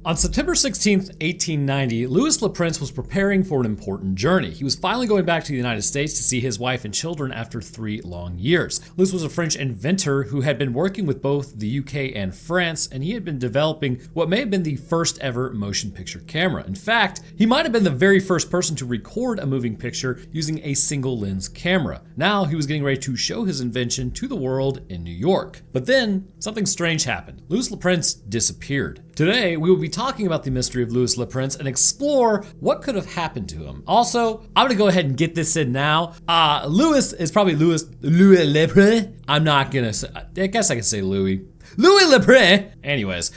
On September 16th, 1890, Louis Le Prince was preparing for an important journey. He was finally going back to the United States to see his wife and children after 3 long years. Louis was a French inventor who had been working with both the UK and France, and he had been developing what may have been the first ever motion picture camera. In fact, he might have been the very first person to record a moving picture using a single lens camera. Now he was getting ready to show his invention to the world in New York. But then something strange happened. Louis Le Prince disappeared. Today, we will be talking about the mystery of Louis Le Prince and explore what could have happened to him. Also, I'm gonna go ahead and get this in now. Louis is probably Louis Le Prince. I'm not gonna say, I guess I can say Louis Le Prince. Anyways.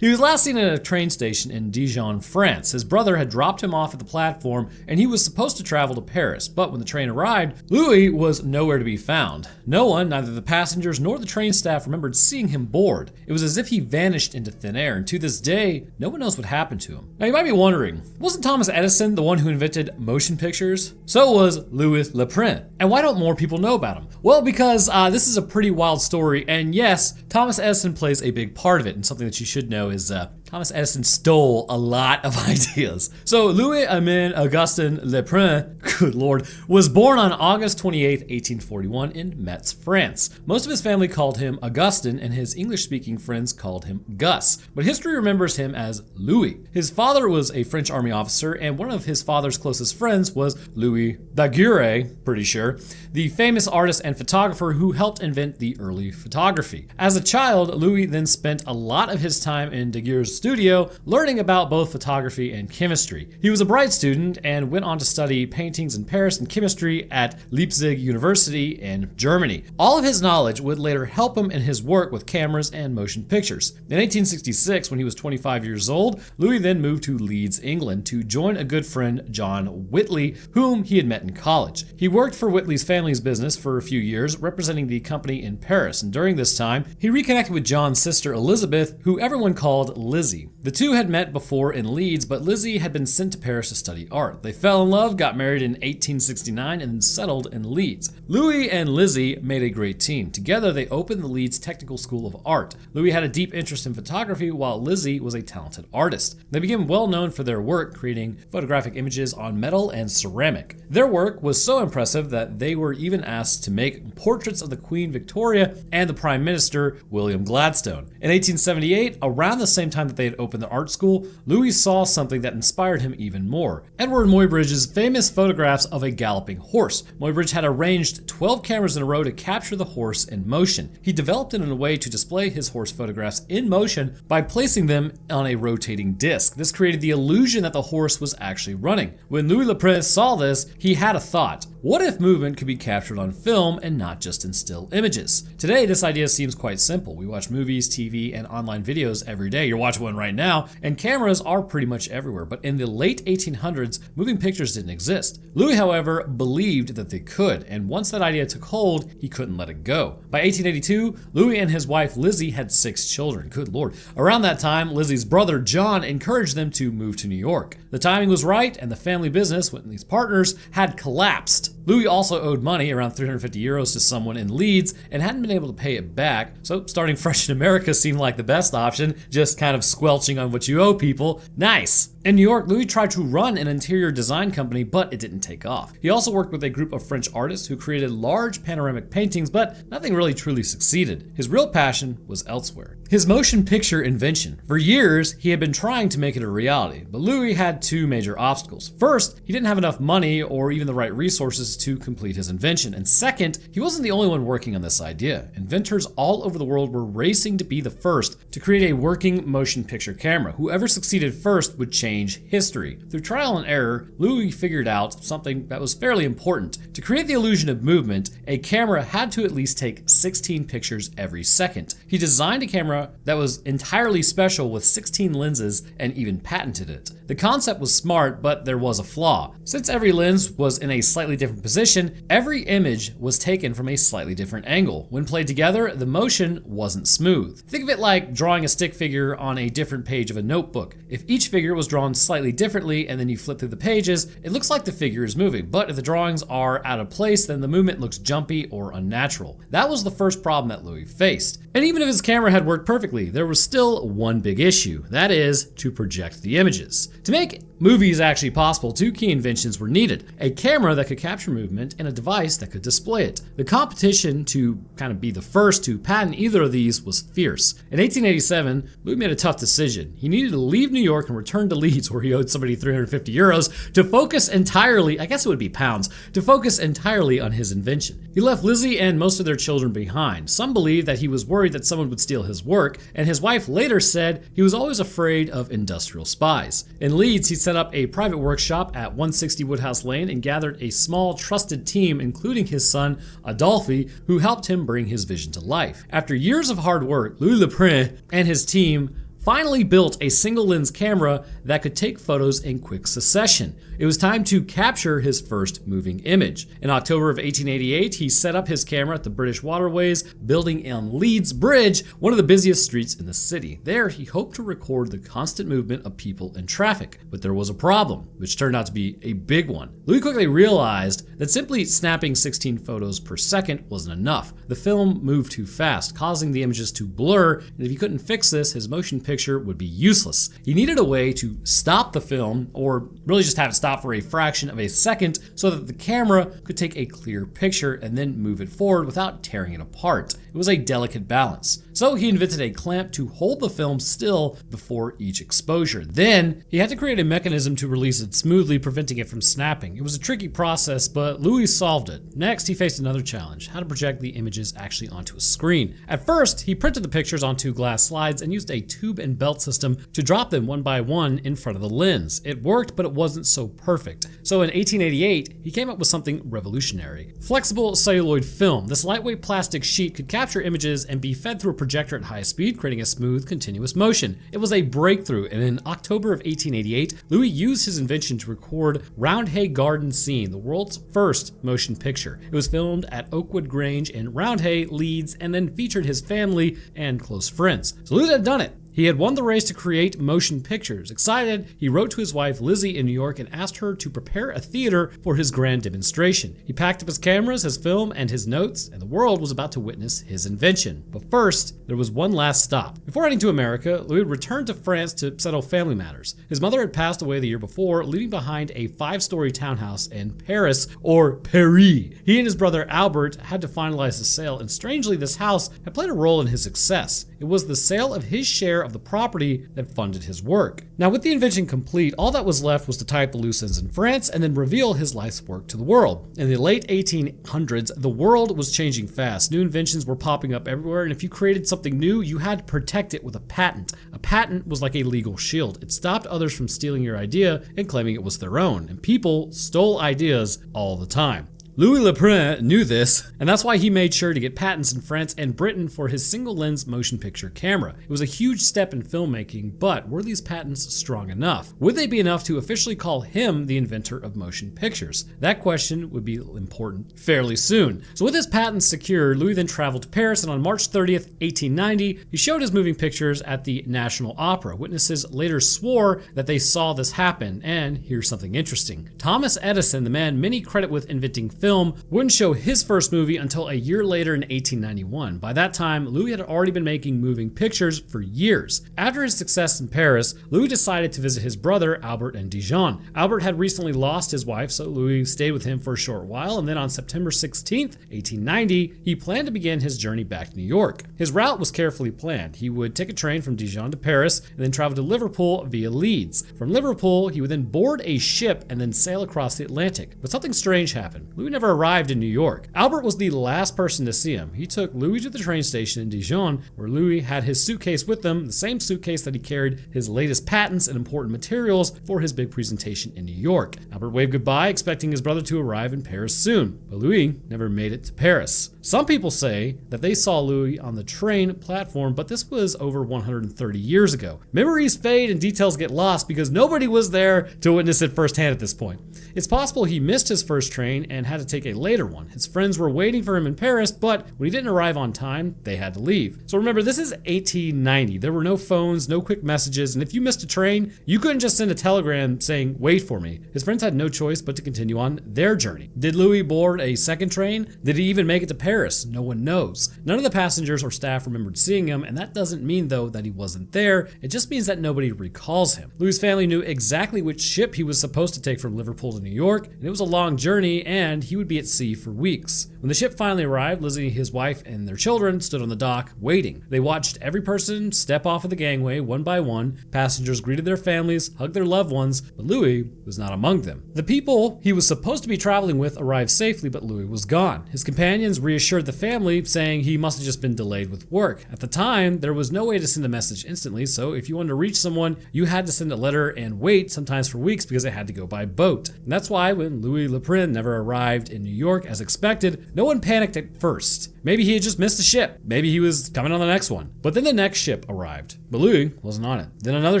He was last seen at a train station in Dijon, France. His brother had dropped him off at the platform and he was supposed to travel to Paris, but when the train arrived, Louis was nowhere to be found. No one, neither the passengers nor the train staff, remembered seeing him board. It was as if he vanished into thin air, and to this day, no one knows what happened to him. Now you might be wondering, wasn't Thomas Edison the one who invented motion pictures? So was Louis Le Prince. And why don't more people know about him? Well, because this is a pretty wild story, and yes, Thomas Edison plays a big part of it, and something that you should know is Thomas Edison stole a lot of ideas. So Louis Aimé Augustin Le Prince, good lord, was born on August 28, 1841 in Metz, France. Most of his family called him Augustin and his English-speaking friends called him Gus, but history remembers him as Louis. His father was a French army officer, and one of his father's closest friends was Louis Daguerre, pretty sure, the famous artist and photographer who helped invent the early photography. As a child, Louis then spent a lot of his time in Daguerre's studio learning about both photography and chemistry. He was a bright student and went on to study paintings in Paris and chemistry at Leipzig University in Germany. All of his knowledge would later help him in his work with cameras and motion pictures. In 1866, when he was 25 years old, Louis then moved to Leeds, England to join a good friend, John Whitley, whom he had met in college. He worked for Whitley's family's business for a few years, representing the company in Paris, and during this time, he reconnected with John's sister Elizabeth, who everyone called Lizzie. The two had met before in Leeds, but Lizzie had been sent to Paris to study art. They fell in love, got married in 1869, and then settled in Leeds. Louis and Lizzie made a great team. Together, they opened the Leeds Technical School of Art. Louis had a deep interest in photography, while Lizzie was a talented artist. They became well known for their work, creating photographic images on metal and ceramic. Their work was so impressive that they were even asked to make portraits of the Queen Victoria and the Prime Minister, William Gladstone. In 1878, around the same time that they had opened the art school, Louis saw something that inspired him even more. Edward Muybridge's famous photographs of a galloping horse. Muybridge had arranged 12 cameras in a row to capture the horse in motion. He developed it in a way to display his horse photographs in motion by placing them on a rotating disc. This created the illusion that the horse was actually running. When Louis Le Prince saw this, he had a thought. What if movement could be captured on film and not just in still images? Today, this idea seems quite simple. We watch movies, TV, and online videos every day. You're watching one right now, and cameras are pretty much everywhere. But in the late 1800s, moving pictures didn't exist. Louis, however, believed that they could, and once that idea took hold, he couldn't let it go. By 1882, Louis and his wife Lizzie had 6 children. Good lord. Around that time, Lizzie's brother John encouraged them to move to New York. The timing was right, and the family business, Whitley's partners, had collapsed. Louis also owed money, around 350 euros, to someone in Leeds and hadn't been able to pay it back, so starting fresh in America seemed like the best option, just kind of squelching on what you owe people. Nice! In New York, Louis tried to run an interior design company, but it didn't take off. He also worked with a group of French artists who created large panoramic paintings, but nothing really truly succeeded. His real passion was elsewhere. His motion picture invention. For years, he had been trying to make it a reality, but Louis had 2 major obstacles. First, he didn't have enough money or even the right resources to complete his invention. And second, he wasn't the only one working on this idea. Inventors all over the world were racing to be the first to create a working motion picture camera. Whoever succeeded first would change change history. Through trial and error, Louis figured out something that was fairly important. To create the illusion of movement, a camera had to at least take 16 pictures every second. He designed a camera that was entirely special with 16 lenses and even patented it. The concept was smart, but there was a flaw. Since every lens was in a slightly different position, every image was taken from a slightly different angle. When played together, the motion wasn't smooth. Think of it like drawing a stick figure on a different page of a notebook. If each figure was drawn slightly differently and then you flip through the pages, it looks like the figure is moving. But if the drawings are out of place, then the movement looks jumpy or unnatural. That was the first problem that Louis faced. And even if his camera had worked perfectly, there was still one big issue. That is, to project the images. To make movies actually possible, two key inventions were needed: a camera that could capture movement and a device that could display it. The competition to kind of be the first to patent either of these was fierce. In 1887, Louis made a tough decision. He needed to leave New York and return to Leeds, where he owed somebody 350 euros, to focus entirely, I guess it would be pounds, to focus entirely on his invention. He left Lizzie and most of their children behind. Some believe that he was worried that someone would steal his work, and his wife later said he was always afraid of industrial spies. In Leeds, he set up a private workshop at 160 Woodhouse Lane and gathered a small, trusted team, including his son, Adolphe, who helped him bring his vision to life. After years of hard work, Louis Leprin and his team finally built a single lens camera that could take photos in quick succession. It was time to capture his first moving image. In October of 1888, he set up his camera at the British Waterways building on Leeds Bridge, one of the busiest streets in the city. There, he hoped to record the constant movement of people and traffic. But there was a problem, which turned out to be a big one. Louis quickly realized that simply snapping 16 photos per second wasn't enough. The film moved too fast, causing the images to blur, and if he couldn't fix this, his motion picture would be useless. He needed a way to stop the film, or really just have it stop for a fraction of a second, so that the camera could take a clear picture and then move it forward without tearing it apart. It was a delicate balance. So he invented a clamp to hold the film still before each exposure. Then he had to create a mechanism to release it smoothly, preventing it from snapping. It was a tricky process, but Louis solved it. Next, he faced another challenge: how to project the images actually onto a screen. At first, he printed the pictures onto glass slides and used a tube and belt system to drop them one by one in front of the lens. It worked, but it wasn't so perfect. So in 1888, he came up with something revolutionary: flexible celluloid film. This lightweight plastic sheet could capture images and be fed through a projector at high speed, creating a smooth, continuous motion. It was a breakthrough, and in October of 1888, Louis used his invention to record Roundhay Garden Scene, the world's first motion picture. It was filmed at Oakwood Grange in Roundhay, Leeds, and then featured his family and close friends. So Louis had done it. He had won the race to create motion pictures. Excited, he wrote to his wife Lizzie in New York and asked her to prepare a theater for his grand demonstration. He packed up his cameras, his film, and his notes, and the world was about to witness his invention. But first, there was one last stop. Before heading to America, Louis returned to France to settle family matters. His mother had passed away the year before, leaving behind a 5-story townhouse in Paris, or Paris. He and his brother Albert had to finalize the sale, and strangely, this house had played a role in his success. It was the sale of his share of the property that funded his work. Now, with the invention complete, all that was left was to tie up the loose ends in France and then reveal his life's work to the world. In the late 1800s, the world was changing fast. New inventions were popping up everywhere, and if you created something new, you had to protect it with a patent. A patent was like a legal shield. It stopped others from stealing your idea and claiming it was their own, and people stole ideas all the time. Louis Leprin knew this, and that's why he made sure to get patents in France and Britain for his single-lens motion picture camera. It was a huge step in filmmaking, but were these patents strong enough? Would they be enough to officially call him the inventor of motion pictures? That question would be important fairly soon. So with his patents secured, Louis then traveled to Paris, and on March 30th, 1890, he showed his moving pictures at the National Opera. Witnesses later swore that they saw this happen, and here's something interesting. Thomas Edison, the man many credit with inventing film, wouldn't show his first movie until a year later in 1891. By that time, Louis had already been making moving pictures for years. After his success in Paris, Louis decided to visit his brother, Albert, in Dijon. Albert had recently lost his wife, so Louis stayed with him for a short while, and then on September 16th, 1890, he planned to begin his journey back to New York. His route was carefully planned. He would take a train from Dijon to Paris, and then travel to Liverpool via Leeds. From Liverpool, he would then board a ship and then sail across the Atlantic. But something strange happened. Louis never arrived in New York. Albert was the last person to see him. He took Louis to the train station in Dijon, where Louis had his suitcase with him, the same suitcase that he carried his latest patents and important materials for his big presentation in New York. Albert waved goodbye, expecting his brother to arrive in Paris soon, but Louis never made it to Paris. Some people say that they saw Louis on the train platform, but this was over 130 years ago. Memories fade and details get lost because nobody was there to witness it firsthand at this point. It's possible he missed his first train and had to take a later one. His friends were waiting for him in Paris, but when he didn't arrive on time, they had to leave. So remember, this is 1890. There were no phones, no quick messages, and if you missed a train, you couldn't just send a telegram saying, "Wait for me." His friends had no choice but to continue on their journey. Did Louis board a second train? Did he even make it to Paris? No one knows. None of the passengers or staff remembered seeing him, and that doesn't mean, though, that he wasn't there. It just means that nobody recalls him. Louis' family knew exactly which ship he was supposed to take from Liverpool to New York, and it was a long journey, and he would be at sea for weeks. When the ship finally arrived, Lizzie, his wife, and their children stood on the dock waiting. They watched every person step off of the gangway one by one. Passengers greeted their families, hugged their loved ones, but Louis was not among them. The people he was supposed to be traveling with arrived safely, but Louis was gone. His companions reassured the family, saying he must have just been delayed with work. At the time, there was no way to send a message instantly, so if you wanted to reach someone, you had to send a letter and wait, sometimes for weeks, because it had to go by boat. And that's why when Louis Le Prin never arrived in New York as expected, no one panicked at first. Maybe he had just missed a ship. Maybe he was coming on the next one. But then the next ship arrived, but Louis wasn't on it. Then another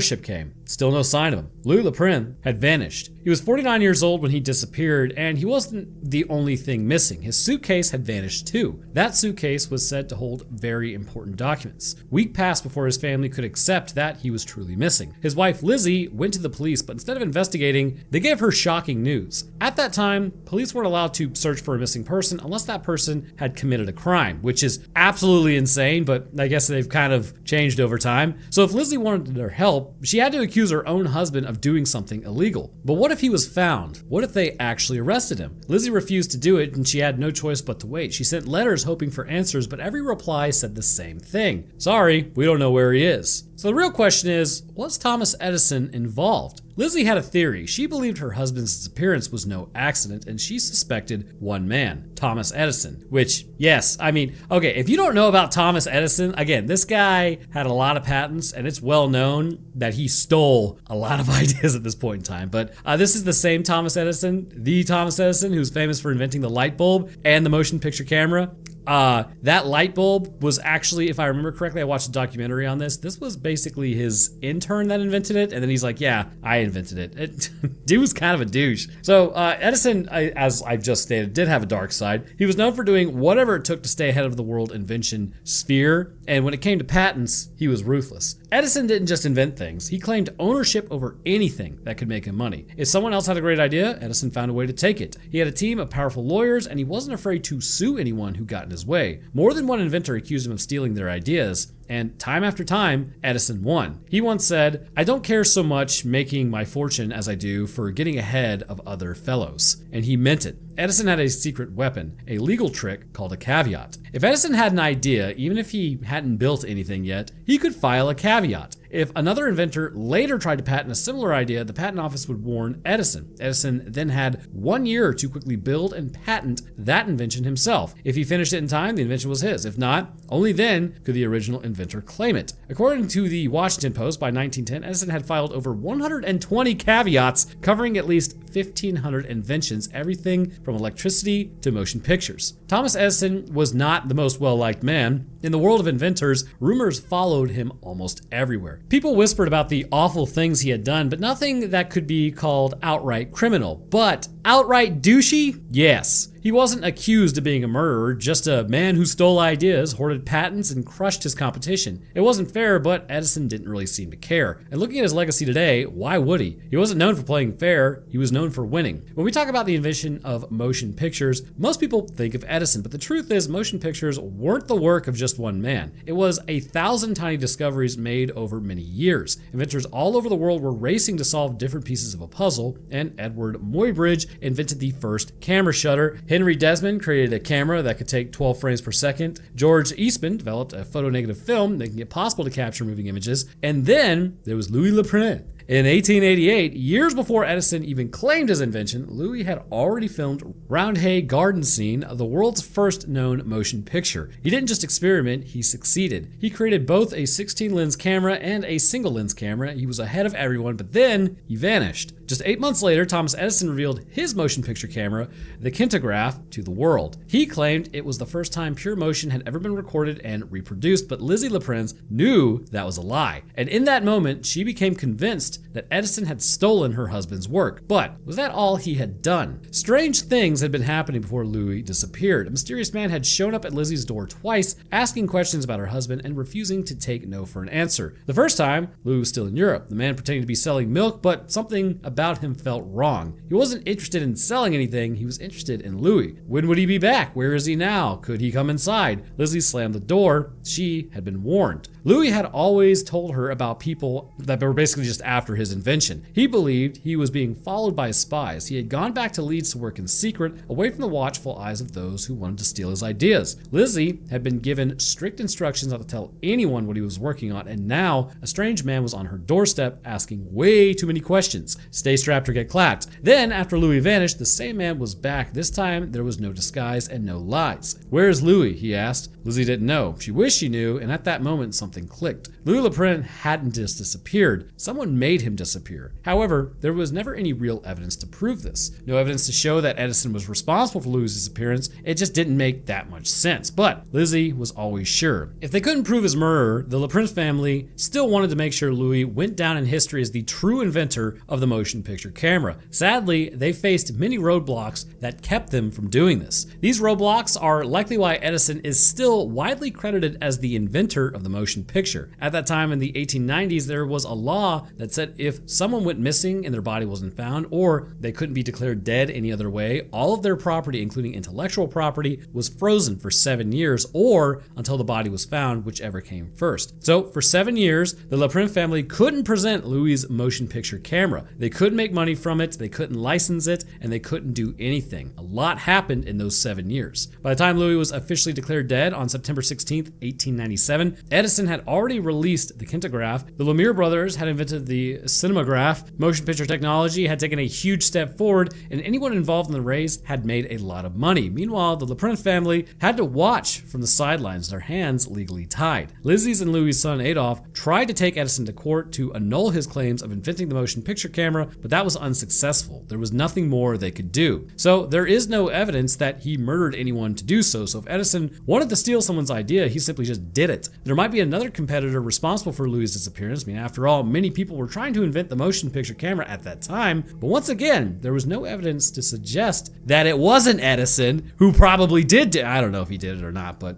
ship came. Still no sign of him. Louis Le Prin had vanished. He was 49 years old when he disappeared, and he wasn't the only thing missing. His suitcase had vanished too. That suitcase was said to hold very important documents. Weeks passed before his family could accept that he was truly missing. His wife Lizzie went to the police, but instead of investigating, they gave her shocking news. At that time, police weren't allowed to search for a missing person unless that person had committed a crime, which is absolutely insane, but I guess they've kind of changed over time. So if Lizzie wanted their help, she had to accuse her own husband of doing something illegal. But what if he was found? What if they actually arrested him? Lizzie refused to do it, and she had no choice but to wait. She sent letters hoping for answers, but every reply said the same thing. Sorry, we don't know where he is. So the real question is, was Thomas Edison involved? Lizzie had a theory. She believed her husband's disappearance was no accident, and she suspected one man, Thomas Edison, which, yes, I mean, okay, if you don't know about Thomas Edison, again, this guy had a lot of patents, and it's well known that he stole a lot of ideas at this point in time. But this is the same Thomas Edison, the Thomas Edison, who's famous for inventing the light bulb and the motion picture camera. That light bulb was actually, if I remember correctly, I watched a documentary on this. This was basically his intern that invented it, and then he's like, yeah, I invented it. Dude was kind of a douche. So Edison, as I've just stated, did have a dark side. He was known for doing whatever it took to stay ahead of the world invention sphere, and when it came to patents, he was ruthless. Edison didn't just invent things. He claimed ownership over anything that could make him money. If someone else had a great idea, Edison found a way to take it. He had a team of powerful lawyers, and he wasn't afraid to sue anyone who got in his way. More than one inventor accused him of stealing their ideas, and time after time, Edison won. He once said, "I don't care so much making my fortune as I do for getting ahead of other fellows." And he meant it. Edison had a secret weapon, a legal trick called a caveat. If Edison had an idea, even if he hadn't built anything yet, he could file a caveat. If another inventor later tried to patent a similar idea, the patent office would warn Edison. Edison then had 1 year to quickly build and patent that invention himself. If he finished it in time, the invention was his. If not, only then could the original inventor claim it. According to the Washington Post, by 1910, Edison had filed over 120 caveats covering at least 1,500 inventions, everything from electricity to motion pictures. Thomas Edison was not the most well-liked man. In the world of inventors, rumors followed him almost everywhere. People whispered about the awful things he had done, but nothing that could be called outright criminal. But outright douchey? Yes. He wasn't accused of being a murderer, just a man who stole ideas, hoarded patents, and crushed his competition. It wasn't fair, but Edison didn't really seem to care. And looking at his legacy today, why would he? He wasn't known for playing fair, he was known for winning. When we talk about the invention of motion pictures, most people think of Edison, but the truth is motion pictures weren't the work of just one man. It was 1,000 tiny discoveries made over many years. Inventors all over the world were racing to solve different pieces of a puzzle, and Edward Muybridge invented the first camera shutter. Henry Desmond created a camera that could take 12 frames per second. George Eastman developed a photonegative film, making it possible to capture moving images. And then there was Louis Le Prin. In 1888, years before Edison even claimed his invention, Louis had already filmed Roundhay Garden Scene, the world's first known motion picture. He didn't just experiment, he succeeded. He created both a 16-lens camera and a single-lens camera. He was ahead of everyone, but then he vanished. Just 8 months later, Thomas Edison revealed his motion picture camera, the Kintograph, to the world. He claimed it was the first time pure motion had ever been recorded and reproduced, but Lizzie LePrince knew that was a lie. And in that moment, she became convinced that Edison had stolen her husband's work. But was that all he had done? Strange things had been happening before Louis disappeared. A mysterious man had shown up at Lizzie's door twice, asking questions about her husband and refusing to take no for an answer. The first time, Louis was still in Europe. The man pretended to be selling milk, but something about him felt wrong. He wasn't interested in selling anything, he was interested in Louis. When would he be back? Where is he now? Could he come inside? Lizzie slammed the door. She had been warned. Louis had always told her about people that were basically just after his invention. He believed he was being followed by spies. He had gone back to Leeds to work in secret, away from the watchful eyes of those who wanted to steal his ideas. Lizzie had been given strict instructions not to tell anyone what he was working on, and now a strange man was on her doorstep asking way too many questions. Stay strapped or get clapped. Then, after Louis vanished, the same man was back. This time, there was no disguise and no lies. "Where is Louis?" he asked. Lizzie didn't know. She wished she knew, and at that moment, something clicked. Louis LePrince hadn't just disappeared. Someone made him disappear. However, there was never any real evidence to prove this. No evidence to show that Edison was responsible for Louis' disappearance. It just didn't make that much sense. But Lizzie was always sure. If they couldn't prove his murder, the LePrince family still wanted to make sure Louis went down in history as the true inventor of the motion picture camera. Sadly, they faced many roadblocks that kept them from doing this. These roadblocks are likely why Edison is still widely credited as the inventor of the motion picture. At that time in the 1890s, there was a law that said if someone went missing and their body wasn't found, or they couldn't be declared dead any other way, all of their property, including intellectual property, was frozen for 7 years, or until the body was found, whichever came first. So for 7 years, the LePrince family couldn't present Louis' motion picture camera. They couldn't make money from it, they couldn't license it, and they couldn't do anything. A lot happened in those 7 years. By the time Louis was officially declared dead on September 16th, 1897, Edison had already released the Kintograph. The Lumiere brothers had invented the cinematograph. Motion picture technology had taken a huge step forward, and anyone involved in the race had made a lot of money. Meanwhile, the LePrince family had to watch from the sidelines, their hands legally tied. Lizzie's and Louis' son Adolf tried to take Edison to court to annul his claims of inventing the motion picture camera, but that was unsuccessful. There was nothing more they could do. So there is no evidence that he murdered anyone to do so. So if Edison wanted to steal someone's idea, he simply just did it. There might be another competitor responsible for Louis' disappearance. I mean, after all, many people were trying to invent the motion picture camera at that time, but once again, there was no evidence to suggest that it wasn't Edison, who probably did I don't know if he did it or not, but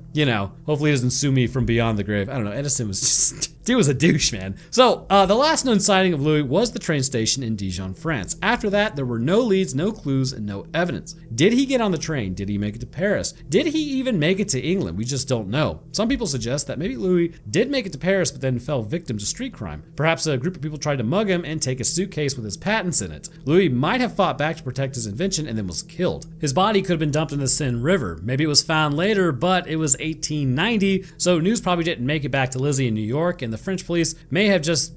hopefully he doesn't sue me from beyond the grave. I don't know, Edison was just he was a douche, man. So, the last known sighting of Louis was the train station in Dijon, France. After that, there were no leads, no clues, and no evidence. Did he get on the train? Did he make it to Paris? Did he even make it to England? We just don't know. Some people suggest that maybe Louis did make it to Paris, but then fell victim to street crime. Perhaps a group of people tried to mug him and take a suitcase with his patents in it. Louis might have fought back to protect his invention and then was killed. His body could have been dumped in the Seine River. Maybe it was found later, but it was 1890, so news probably didn't make it back to Lizzie in New York, and the French police may have just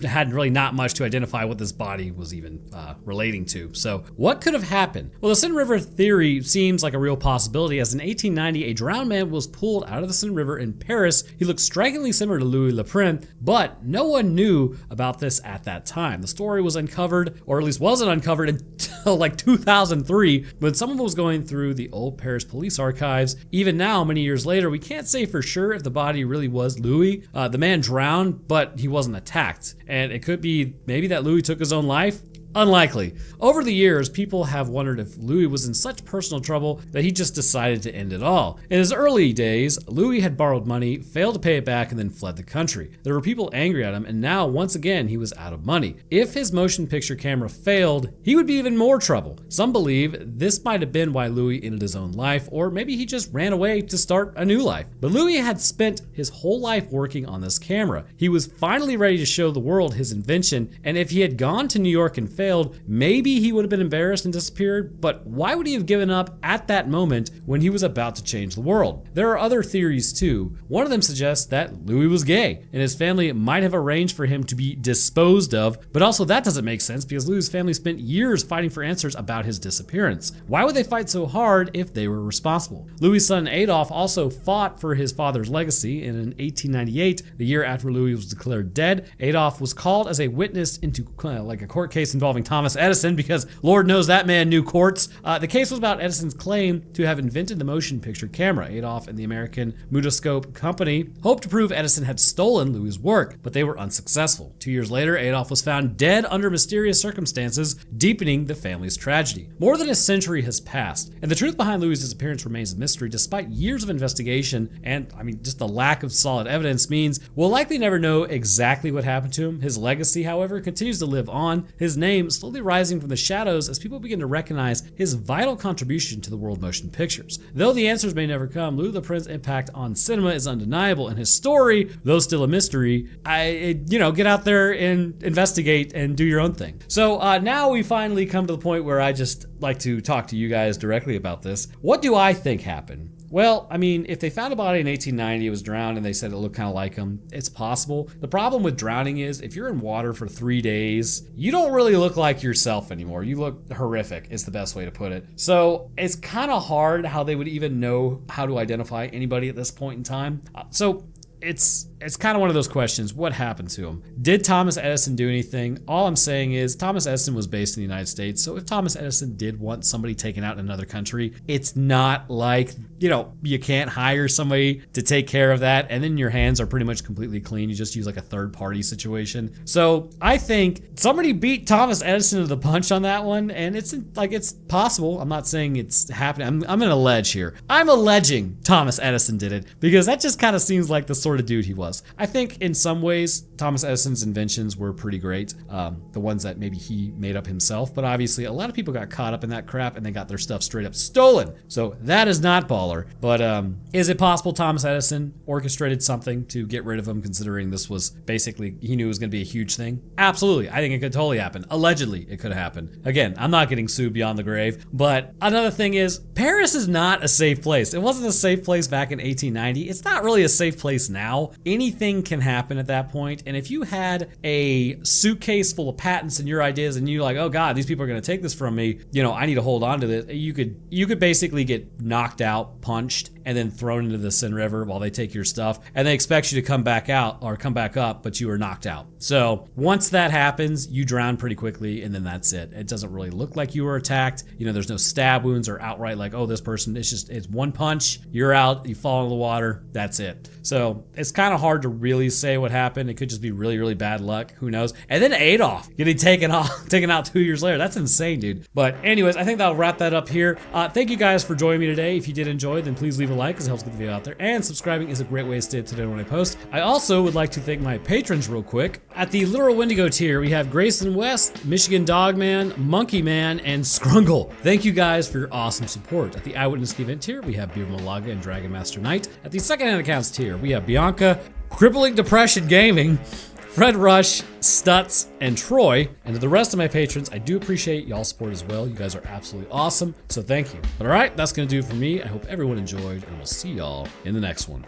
had really not much to identify what this body was even relating to. So what could have happened? Well, the Seine River theory seems like a real possibility, as in 1890, a drowned man was pulled out of the Seine River in Paris. He looked strikingly similar to Louis LePrince, but no one knew about this at that time. The story was uncovered, or at least wasn't uncovered until like 2003, when someone was going through the old Paris police archives. Even now, many years later, we can't say for sure if the body really was Louis. The man drowned, but he wasn't attacked. And it could be maybe that Louis took his own life. Unlikely. Over the years, people have wondered if Louis was in such personal trouble that he just decided to end it all. In his early days, Louis had borrowed money, failed to pay it back, and then fled the country. There were people angry at him, and now, once again, he was out of money. If his motion picture camera failed, he would be even more trouble. Some believe this might have been why Louis ended his own life, or maybe he just ran away to start a new life. But Louis had spent his whole life working on this camera. He was finally ready to show the world his invention, and if he had gone to New York and failed, failed, maybe he would have been embarrassed and disappeared, but why would he have given up at that moment when he was about to change the world? There are other theories too. One of them suggests that Louis was gay, and his family might have arranged for him to be disposed of, but also that doesn't make sense because Louis' family spent years fighting for answers about his disappearance. Why would they fight so hard if they were responsible? Louis' son Adolf also fought for his father's legacy, and in 1898, the year after Louis was declared dead, Adolf was called as a witness into like a court case involving Thomas Edison because Lord knows that man knew courts. The case was about Edison's claim to have invented the motion picture camera. Adolf and the American Mutoscope Company hoped to prove Edison had stolen Louis' work, but they were unsuccessful. 2 years later, Adolf was found dead under mysterious circumstances, deepening the family's tragedy. More than a century has passed, and the truth behind Louis' disappearance remains a mystery despite years of investigation, and just the lack of solid evidence means we'll likely never know exactly what happened to him. His legacy, however, continues to live on, his name slowly rising from the shadows as people begin to recognize his vital contribution to the world of motion pictures. Though the answers may never come, Louis the Prince's impact on cinema is undeniable, and his story, though still a mystery, get out there and investigate and do your own thing. So now we finally come to the point where I just like to talk to you guys directly about this. What do I think happened? Well, if they found a body in 1890, it was drowned, and they said it looked kind of like him, it's possible. The problem with drowning is if you're in water for 3 days, you don't really look like yourself anymore. You look horrific, is the best way to put it. So it's kind of hard how they would even know how to identify anybody at this point in time. It's kind of one of those questions. What happened to him? Did Thomas Edison do anything? All I'm saying is Thomas Edison was based in the United States. So if Thomas Edison did want somebody taken out in another country, it's not like, you can't hire somebody to take care of that. And then your hands are pretty much completely clean. You just use like a third party situation. So I think somebody beat Thomas Edison to the punch on that one. And it's possible. I'm not saying it's happening. I'm going to allege here. I'm alleging Thomas Edison did it because that just kind of seems like the sort of dude he was. I think in some ways, Thomas Edison's inventions were pretty great. The ones that maybe he made up himself, but obviously a lot of people got caught up in that crap and they got their stuff straight up stolen. So that is not baller. But is it possible Thomas Edison orchestrated something to get rid of him, considering this was basically, he knew it was going to be a huge thing? Absolutely. I think it could totally happen. Allegedly, it could happen. Again, I'm not getting sued beyond the grave. But another thing is, Paris is not a safe place. It wasn't a safe place back in 1890. It's not really a safe place now. Anything can happen at that point. And if you had a suitcase full of patents and your ideas and you're like, oh God, these people are going to take this from me, I need to hold on to this. You could basically get knocked out, punched, and then thrown into the Seine River while they take your stuff. And they expect you to come back out or come back up, but you were knocked out. So once that happens, you drown pretty quickly and then that's it. It doesn't really look like you were attacked. There's no stab wounds or outright like, oh, this person, it's one punch, you're out, you fall into the water, that's it. So it's kind of hard to really say what happened. It could just be really, really bad luck. Who knows? And then Adolf getting taken out 2 years later. That's insane, dude. But anyways, I think that'll wrap that up here. Thank you guys for joining me today. If you did enjoy, then please leave a like because it helps get the video out there. And subscribing is a great way to stay up to date when I post. I also would like to thank my patrons real quick. At the Literal Wendigo tier, we have Grayson West, Michigan Dogman, Monkey Man, and Scrungle. Thank you guys for your awesome support. At the Eyewitness the Event tier, we have Beer Malaga and Dragon Master Knight. At the Secondhand Accounts tier, we have Bianca, Crippling Depression Gaming, Fred Rush, Stutz, and Troy. And to the rest of my patrons, I do appreciate y'all's support as well. You guys are absolutely awesome, so thank you. But all right, that's gonna do it for me. I hope everyone enjoyed, and we'll see y'all in the next one.